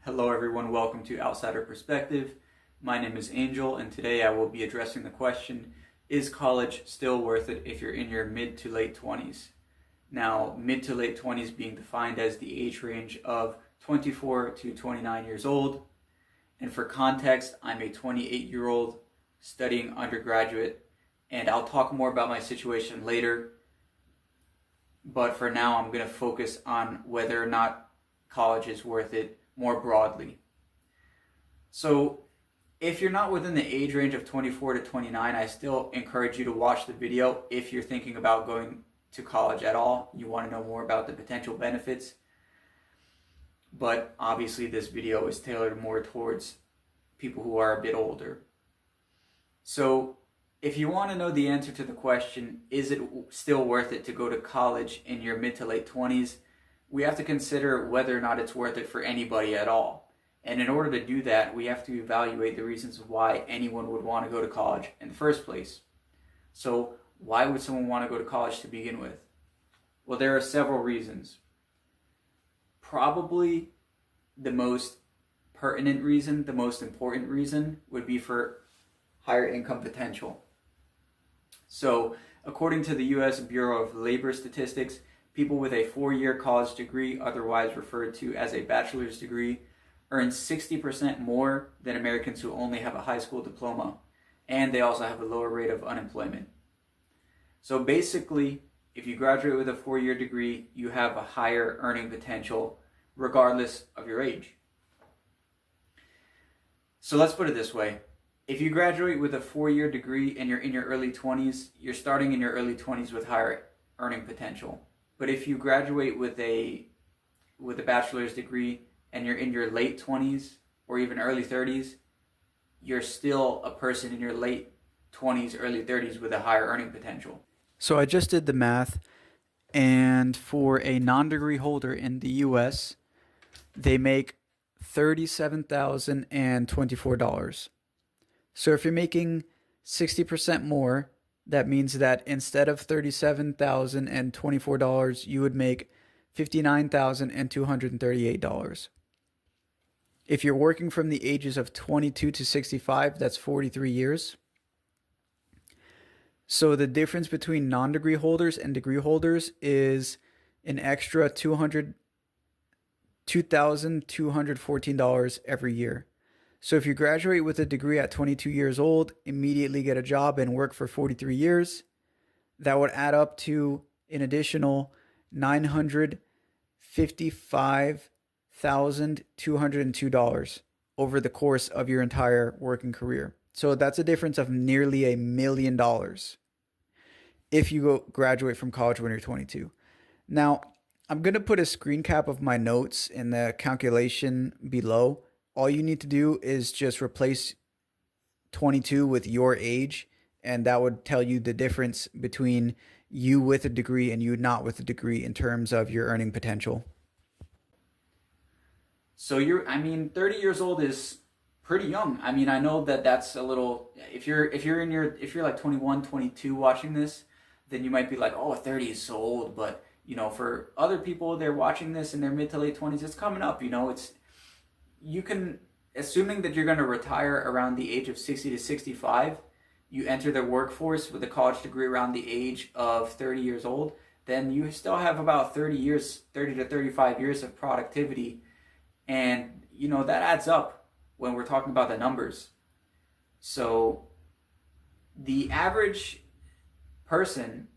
Hello everyone, welcome to Outsider Perspective. My name is Angel and today I will be addressing the question, is college still worth it if you're in your mid to late 20s? Now, mid to late 20s being defined as the age range of 24 to 29 years old. And for context, I'm a 28-year-old studying undergraduate, and I'll talk more about my situation later. But for now, I'm going to focus on whether or not college is worth it more broadly. So if you're not within the age range of 24 to 29, I still encourage you to watch the video if you're thinking about going to college at all. You want to know more about the potential benefits. But obviously this video is tailored more towards people who are a bit older. So if you want to know the answer to the question, is it still worth it to go to college in your mid to late 20s? We have to consider whether or not it's worth it for anybody at all. And in order to do that, we have to evaluate the reasons why anyone would want to go to college in the first place. So why would someone want to go to college to begin with? Well, there are several reasons. Probably the most pertinent reason, the most important reason would be for higher income potential. So according to the U.S. Bureau of Labor Statistics, people with a 4-year college degree, otherwise referred to as a bachelor's degree, earn 60% more than Americans who only have a high school diploma, and they also have a lower rate of unemployment. So basically, if you graduate with a 4-year degree, you have a higher earning potential regardless of your age. So let's put it this way. If you graduate with a 4-year degree and you're in your early 20s, you're starting in your early 20s with higher earning potential. But if you graduate with a bachelor's degree and you're in your late 20s or even early 30s, you're still a person in your late 20s, early 30s with a higher earning potential. So I just did the math, and for a non-degree holder in the US, they make $37,024. So if you're making 60% more, that means that instead of $37,024, you would make $59,238. If you're working from the ages of 22 to 65, that's 43 years. So the difference between non-degree holders and degree holders is an extra $2,214 every year. So if you graduate with a degree at 22 years old, immediately get a job and work for 43 years, that would add up to an additional $955,202 over the course of your entire working career. So that's a difference of nearly $1 million if you graduate from college when you're 22. Now, I'm going to put a screen cap of my notes in the calculation below. All you need to do is just replace 22 with your age, and that would tell you the difference between you with a degree and you not with a degree in terms of your earning potential. So 30 years old is pretty young. I mean, I know that that's a little, if you're like 21, 22 watching this, then you might be like, oh, 30 is so old. But, for other people, they're watching this in their mid to late 20s, it's coming up, you can, assuming that you're going to retire around the age of 60 to 65, you enter the workforce with a college degree around the age of 30 years old, then you still have about 30 to 35 years of productivity. And, that adds up when we're talking about the numbers. So the average person,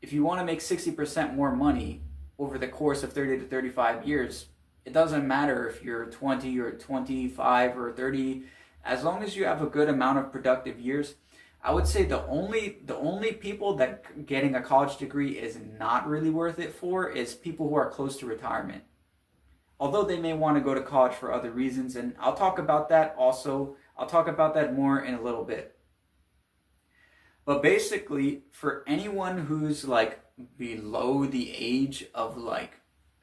if you want to make 60% more money over the course of 30 to 35 years, it doesn't matter if you're 20 or 25 or 30, as long as you have a good amount of productive years. I would say the only people that getting a college degree is not really worth it for is people who are close to retirement. Although they may want to go to college for other reasons, and I'll talk about that also. I'll talk about that more in a little bit. But basically, for anyone who's like below the age of like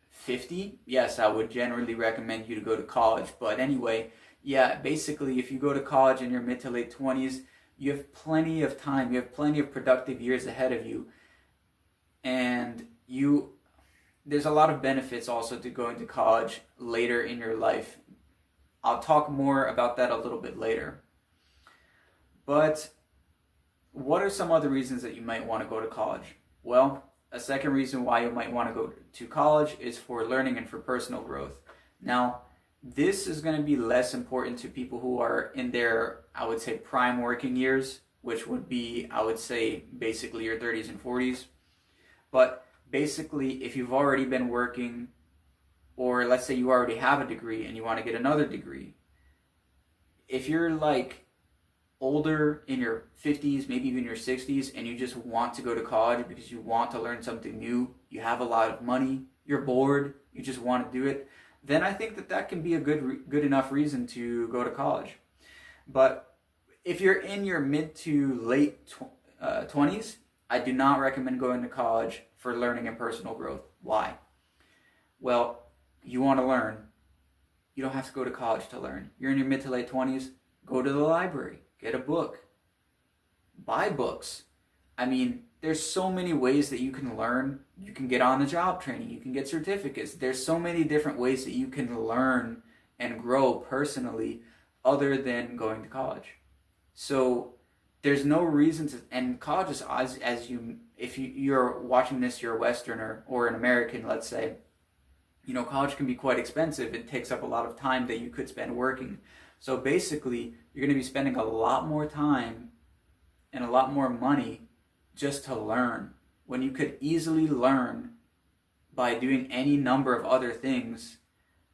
50, yes, I would generally recommend you to go to college. But anyway, yeah, basically, if you go to college in your mid to late 20s, you have plenty of time. You have plenty of productive years ahead of you. And there's a lot of benefits also to going to college later in your life. I'll talk more about that a little bit later. But what are some other reasons that you might want to go to college? Well, a second reason why you might want to go to college is for learning and for personal growth. Now, this is going to be less important to people who are in their, I would say, prime working years, which would be, I would say, basically your 30s and 40s. But basically, if you've already been working, or let's say you already have a degree and you want to get another degree, if you're like older, in your 50s, maybe even your 60s, and you just want to go to college because you want to learn something new, you have a lot of money, you're bored, you just want to do it, then I think that that can be a good enough reason to go to college. But if you're in your mid to late 20s, I do not recommend going to college for learning and personal growth. Why? Well, you want to learn. You don't have to go to college to learn. You're in your mid to late 20s, go to the library, get a book, buy books. I mean, there's so many ways that you can learn. You can get on the job training, you can get certificates. There's so many different ways that you can learn and grow personally other than going to college. So there's no reason to, and college is, as you, if you're watching this, you're a Westerner or an American, let's say, college can be quite expensive. It takes up a lot of time that you could spend working. So basically, you're going to be spending a lot more time and a lot more money just to learn, when you could easily learn by doing any number of other things.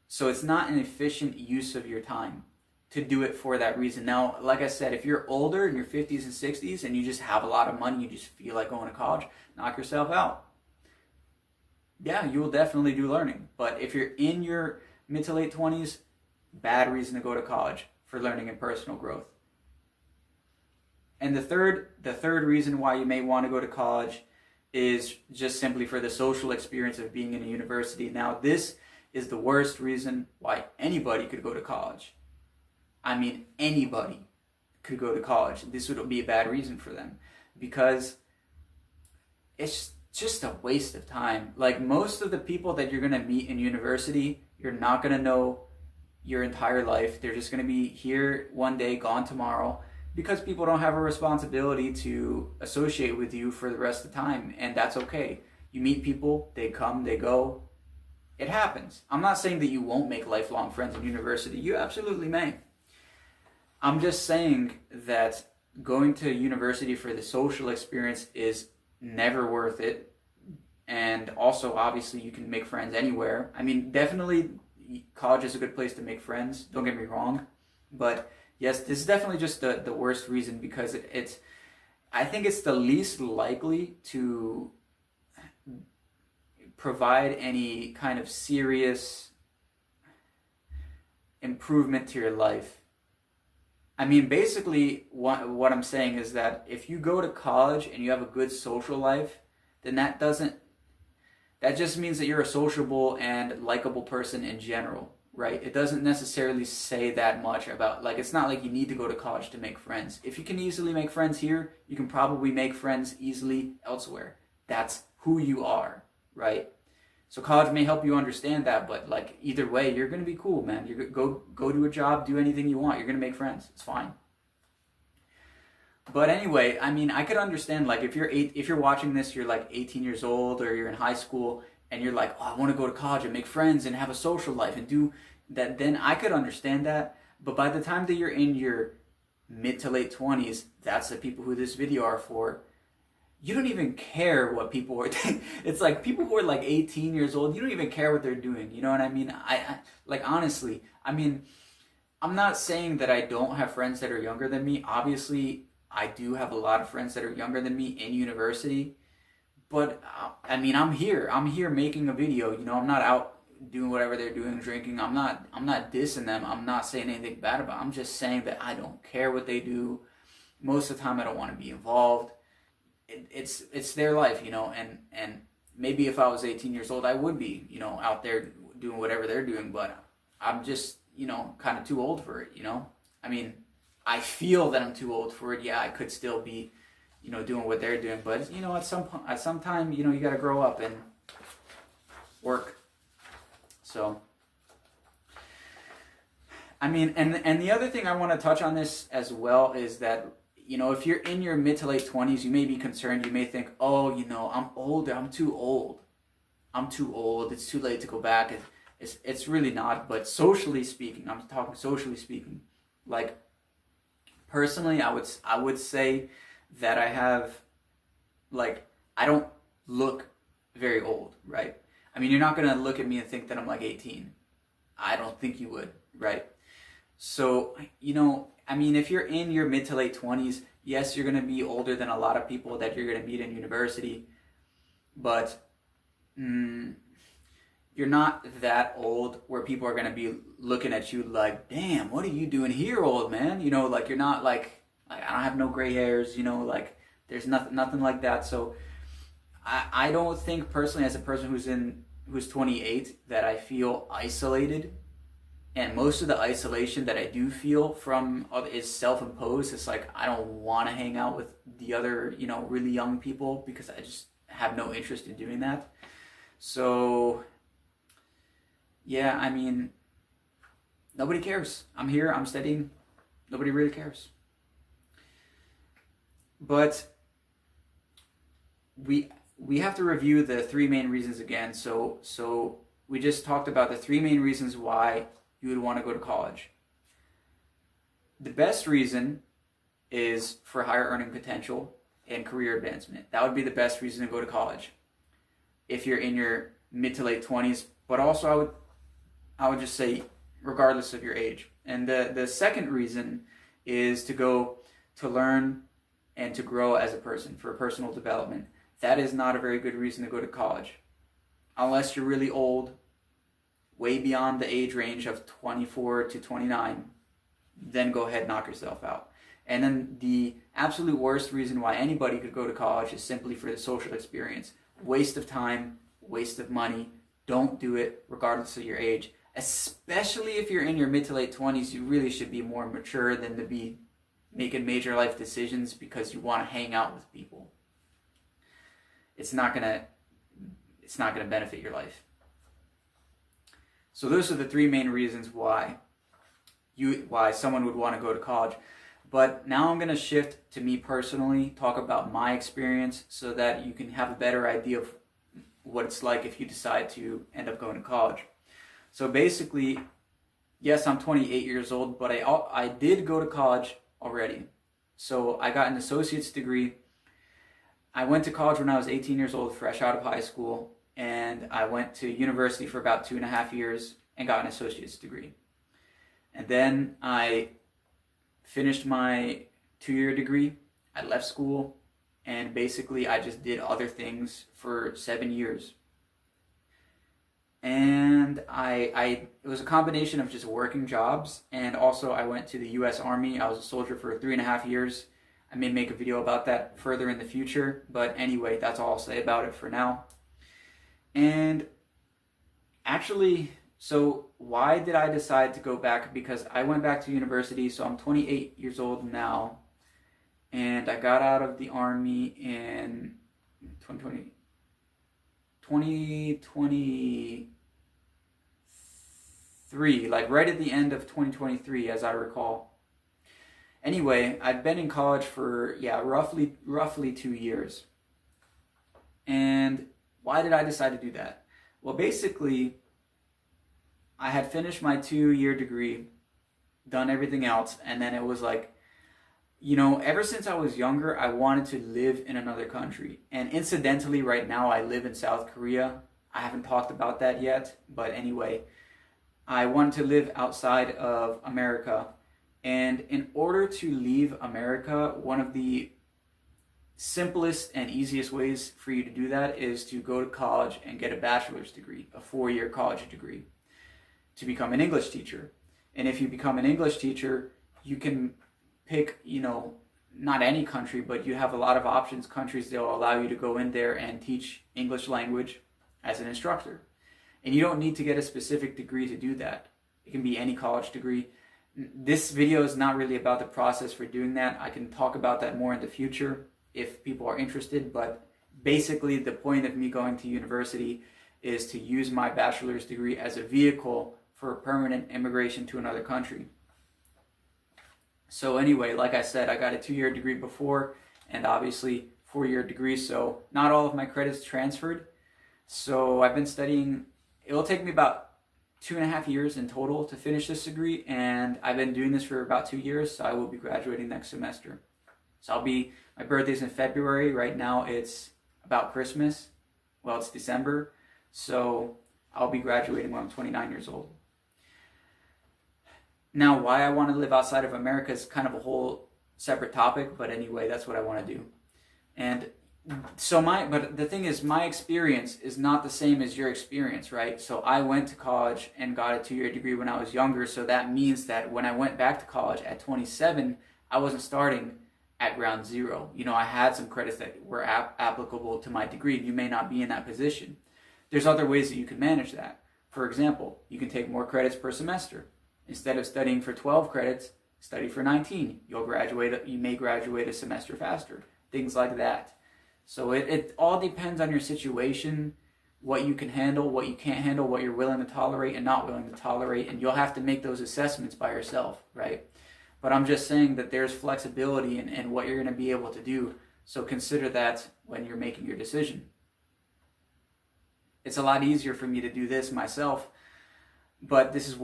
So it's not an efficient use of your time to do it for that reason. Now, like I said, if you're older, in your 50s and 60s, and you just have a lot of money, you just feel like going to college, knock yourself out. Yeah, you will definitely do learning. But if you're in your mid to late 20s, bad reason to go to college for learning and personal growth. And the third reason why you may want to go to college is just simply for the social experience of being in a university. Now, this is the worst reason why anybody could go to college. I mean, anybody could go to college. This would be a bad reason for them, because it's just a waste of time. Like, most of the people that you're going to meet in university, you're not going to know your entire life. They're just going to be here one day, gone tomorrow, because people don't have a responsibility to associate with you for the rest of the time, and that's okay. You meet people, they come, they go. It happens. I'm not saying that you won't make lifelong friends in university. You absolutely may. I'm just saying that going to university for the social experience is never worth it. And also, obviously, you can make friends anywhere. I mean, definitely college is a good place to make friends, don't get me wrong. But yes, this is definitely just the worst reason, because it's I think it's the least likely to provide any kind of serious improvement to your life. I mean, basically, what I'm saying is that if you go to college and you have a good social life, then that just means that you're a sociable and likable person in general, right? It doesn't necessarily say that much about, like, it's not like you need to go to college to make friends. If you can easily make friends here, you can probably make friends easily elsewhere. That's who you are, right? So college may help you understand that, but like either way, you're gonna be cool, man. You go do a job, do anything you want. You're gonna make friends. It's fine. But anyway, I mean, I could understand, like, if you're watching this, you're like 18 years old, or you're in high school, and you're like, oh, I want to go to college and make friends and have a social life and do that. Then I could understand that. But by the time that you're in your mid to late 20s, that's the people who this video are for. You don't even care what people are doing. It's like people who are like 18 years old, you don't even care what they're doing. You know what I mean? I like, honestly, I mean, I'm not saying that I don't have friends that are younger than me. Obviously, I do have a lot of friends that are younger than me in university. But I mean, I'm here making a video. I'm not out doing whatever they're doing, drinking. I'm not dissing them. I'm not saying anything bad about them. I'm just saying that I don't care what they do. Most of the time, I don't want to be involved. It's their life, and maybe if I was 18 years old, I would be, out there doing whatever they're doing, but I'm just, kind of too old for it, I mean, I feel that I'm too old for it. Yeah, I could still be, doing what they're doing, but, at some time, you got to grow up, and work. So, I mean, and the other thing I want to touch on this as well is that, you know, if you're in your mid to late 20s, you may be concerned. You may think, oh, you know, I'm older. I'm too old. I'm too old. It's too late to go back. It's really not. But socially speaking, I'm talking socially speaking. Like, personally, I would say that I have, like, I don't look very old, right? I mean, you're not gonna look at me and think that I'm like 18. I don't think you would, right? So, you know, I mean, if you're in your mid to late 20s, yes, you're gonna be older than a lot of people that you're gonna meet in university, but you're not that old where people are gonna be looking at you like, damn, what are you doing here, old man? You know, like, you're not like I don't have no gray hairs, you know, like, there's nothing like that. So I don't think personally, as a person who's 28, that I feel isolated. And most of the isolation that I do feel from is self-imposed. It's like, I don't want to hang out with the other, you know, really young people because I just have no interest in doing that. So, yeah, I mean, nobody cares. I'm here, I'm studying. Nobody really cares. But we have to review the three main reasons again. So we just talked about the three main reasons why you would want to go to college. The best reason is for higher earning potential and career advancement. That would be the best reason to go to college if you're in your mid to late 20s. But also, I would just say, regardless of your age. And the second reason is to go to learn and to grow as a person, for personal development. That is not a very good reason to go to college. Unless you're really old, way beyond the age range of 24 to 29, then go ahead and knock yourself out. And then the absolute worst reason why anybody could go to college is simply for the social experience. Waste of time, waste of money. Don't do it regardless of your age. Especially if you're in your mid to late 20s, you really should be more mature than to be making major life decisions because you want to hang out with people. It's not gonna benefit your life. So those are the three main reasons why someone would want to go to college. But now I'm going to shift to me personally, talk about my experience so that you can have a better idea of what it's like if you decide to end up going to college. So basically, yes, I'm 28 years old, but I did go to college already. So I got an associate's degree. I went to college when I was 18 years old, fresh out of high school, and I went to university for about 2.5 years and got an associate's degree. And then I finished my 2-year degree. I left school, and basically I just did other things for 7 years. And it was a combination of just working jobs, and also I went to the U.S. Army. I was a soldier for 3.5 years. I may make a video about that further in the future, but anyway, that's all I'll say about it for now. And actually, so why did I decide to go back? Because I went back to university, so I'm 28 years old now, and I got out of the Army in 2023, like right at the end of 2023, as I recall. Anyway, I've been in college for, roughly 2 years. And why did I decide to do that? Well, basically, I had finished my 2-year degree, done everything else, and then it was like, you know, ever since I was younger, I wanted to live in another country. And incidentally, right now, I live in South Korea. I haven't talked about that yet, but anyway, I wanted to live outside of America. And in order to leave America, one of the simplest and easiest ways for you to do that is to go to college and get a bachelor's degree, a 4-year college degree, to become an English teacher. And if you become an English teacher, you can pick, you know, not any country, but you have a lot of options, countries that will allow you to go in there and teach English language as an instructor. And you don't need to get a specific degree to do that. It can be any college degree. This video is not really about the process for doing that. I can talk about that more in the future if people are interested, but basically the point of me going to university is to use my bachelor's degree as a vehicle for permanent immigration to another country. So anyway, like I said, I got a 2-year degree before, and obviously 4-year degree, so not all of my credits transferred. So I've been studying. It will take me about 2.5 years in total to finish this degree, and I've been doing this for about 2 years, so I will be graduating next semester. So my birthday's in February. Right now it's about Christmas. Well, it's December, so I'll be graduating when I'm 29 years old. Now, why I want to live outside of America is kind of a whole separate topic, but anyway, that's what I want to do. And so but the thing is, my experience is not the same as your experience, right? So I went to college and got a 2-year degree when I was younger, so that means that when I went back to college at 27, I wasn't starting at ground zero. I had some credits that were applicable to my degree. You may not be in that position. There's other ways that you can manage that. For example, you can take more credits per semester. Instead of studying for 12 credits, study for 19. You may graduate a semester faster. Things like that. So it all depends on your situation, what you can handle, what you can't handle, what you're willing to tolerate and not willing to tolerate, and you'll have to make those assessments by yourself, right? But I'm just saying that there's flexibility in what you're going to be able to do, so consider that when you're making your decision. It's a lot easier for me to do this myself, but this is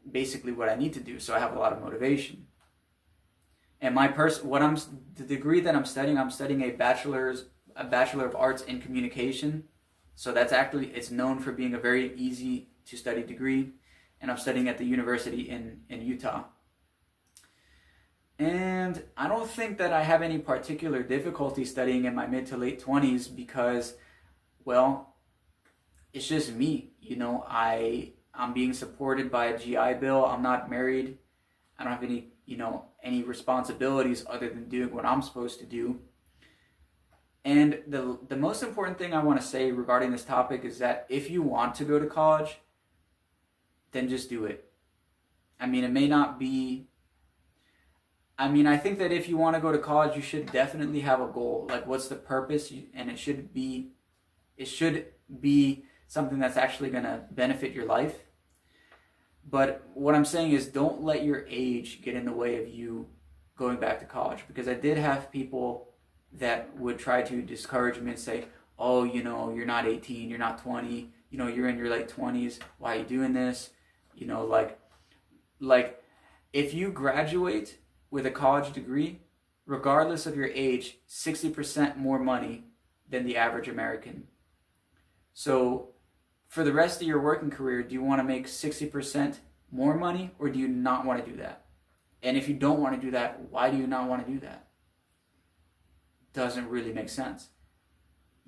basically what I need to do, so I have a lot of motivation. And the degree that I'm studying a Bachelor of Arts in Communication. So it's known for being a very easy to study degree, and I'm studying at the university in Utah. And I don't think that I have any particular difficulty studying in my mid to late 20s because, well, it's just me. I'm being supported by a GI Bill. I'm not married. I don't have any responsibilities other than doing what I'm supposed to do. And the most important thing I want to say regarding this topic is that if you want to go to college, then just do it. It may not be... I think that if you want to go to college, you should definitely have a goal. Like, what's the purpose? And it should be something that's actually going to benefit your life. But what I'm saying is, don't let your age get in the way of you going back to college. Because I did have people that would try to discourage me and say, oh, you're not 18, you're not 20, you're in your late 20s, why are you doing this? Like if you graduate with a college degree, regardless of your age, 60% more money than the average American. So for the rest of your working career, do you want to make 60% more money, or do you not want to do that? And if you don't want to do that, why do you not want to do that? Doesn't really make sense.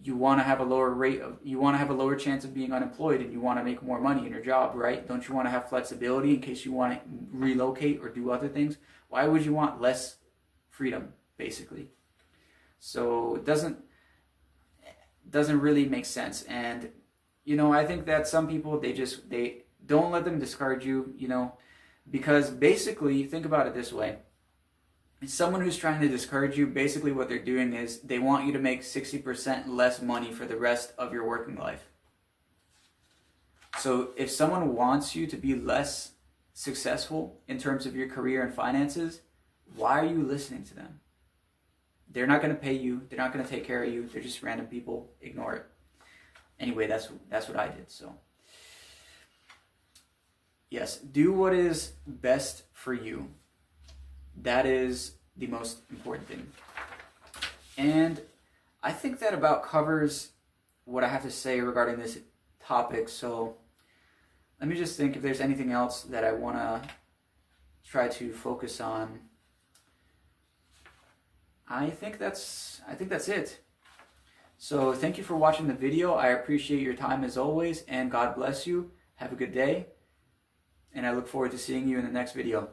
You want to have a lower chance of being unemployed, and you want to make more money in your job, right? Don't you want to have flexibility in case you want to relocate or do other things? Why would you want less freedom, basically? So it doesn't really make sense. And I think that some people, they don't let them discourage you, because basically, think about it this way. Someone who's trying to discourage you, basically what they're doing is they want you to make 60% less money for the rest of your working life. So if someone wants you to be less successful in terms of your career and finances, why are you listening to them? They're not going to pay you. They're not going to take care of you. They're just random people. Ignore it. Anyway, that's what I did. So yes, do what is best for you. That is the most important thing. And I think that about covers what I have to say regarding this topic. So let me just think if there's anything else that I want to try to focus on. I think that's it. So thank you for watching the video. I appreciate your time as always, and God bless you. Have a good day, and I look forward to seeing you in the next video.